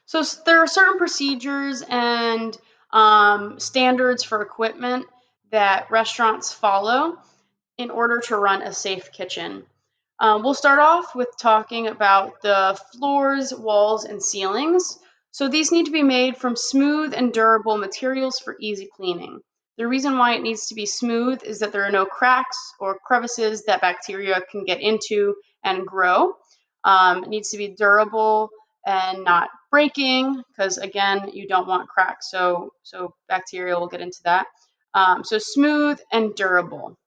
So there are certain procedures and standards for equipment that restaurants follow in order to run a safe kitchen. We'll start off with talking about the floors, walls, and ceilings. So these need to be made from smooth and durable materials for easy cleaning. The reason why it needs to be smooth is that there are no cracks or crevices that bacteria can get into and grow. It needs to be durable and not breaking, because again, you don't want cracks, so bacteria will get into that. So smooth and durable.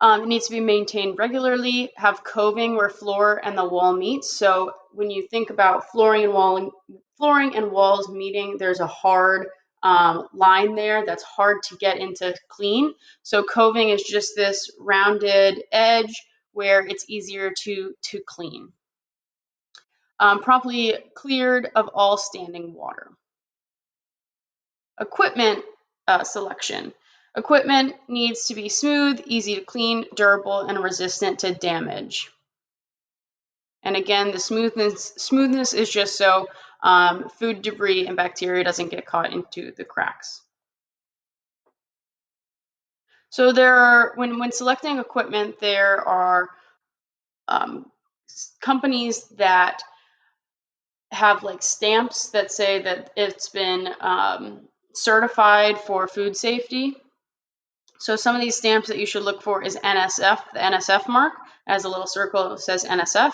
It needs to be maintained regularly, have coving where floor and the wall meet. So when you think about flooring and walls meeting, there's a hard line there that's hard to get into clean. So coving is just this rounded edge where it's easier to clean. Properly cleared of all standing water. Equipment selection. Equipment needs to be smooth, easy to clean, durable, and resistant to damage. And again, the smoothness is just so food debris and bacteria doesn't get caught into the cracks. So when selecting equipment, there are companies that have like stamps that say that it's been certified for food safety. So some of these stamps that you should look for is NSF, the NSF mark, as a little circle that says NSF,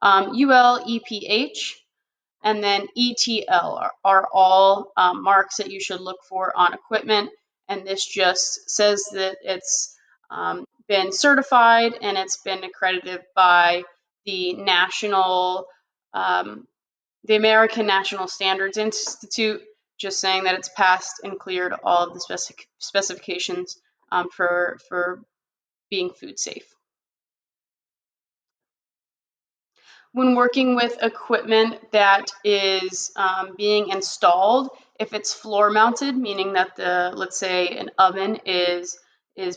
UL, EPH, and then ETL are all marks that you should look for on equipment. And this just says that it's been certified and it's been accredited by the the American National Standards Institute, just saying that it's passed and cleared all of the specifications for being food safe. When working with equipment that is being installed, if it's floor mounted, meaning that let's say an oven is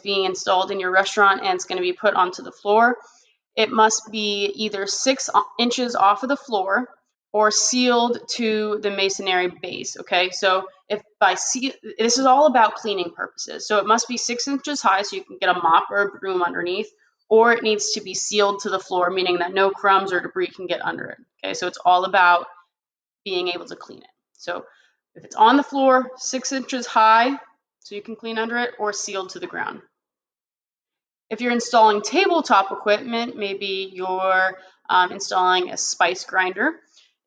being installed in your restaurant and it's going to be put onto the floor, it must be either 6 inches off of the floor or sealed to the masonry base. Okay, so this is all about cleaning purposes. So it must be 6 inches high so you can get a mop or a broom underneath, or it needs to be sealed to the floor, meaning that no crumbs or debris can get under it. Okay, so it's all about being able to clean it. So if it's on the floor, 6 inches high, so you can clean under it, or sealed to the ground. If you're installing tabletop equipment, maybe you're installing a spice grinder,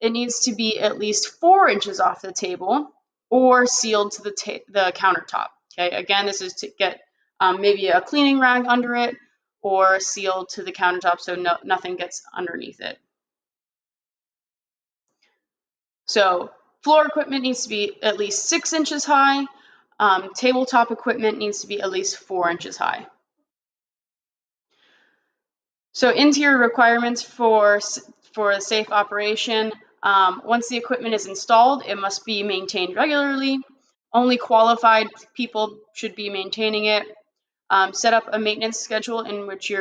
it needs to be at least 4 inches off the table or sealed to the countertop. Okay, again, this is to get maybe a cleaning rag under it or sealed to the countertop so nothing gets underneath it. So floor equipment needs to be at least 6 inches high. Tabletop equipment needs to be at least 4 inches high. So interior requirements for a safe operation. Once the equipment is installed, it must be maintained regularly. Only qualified people should be maintaining it. Set up a maintenance schedule in which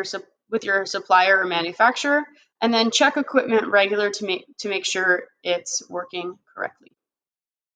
with your supplier or manufacturer, and then check equipment regular to make sure it's working correctly.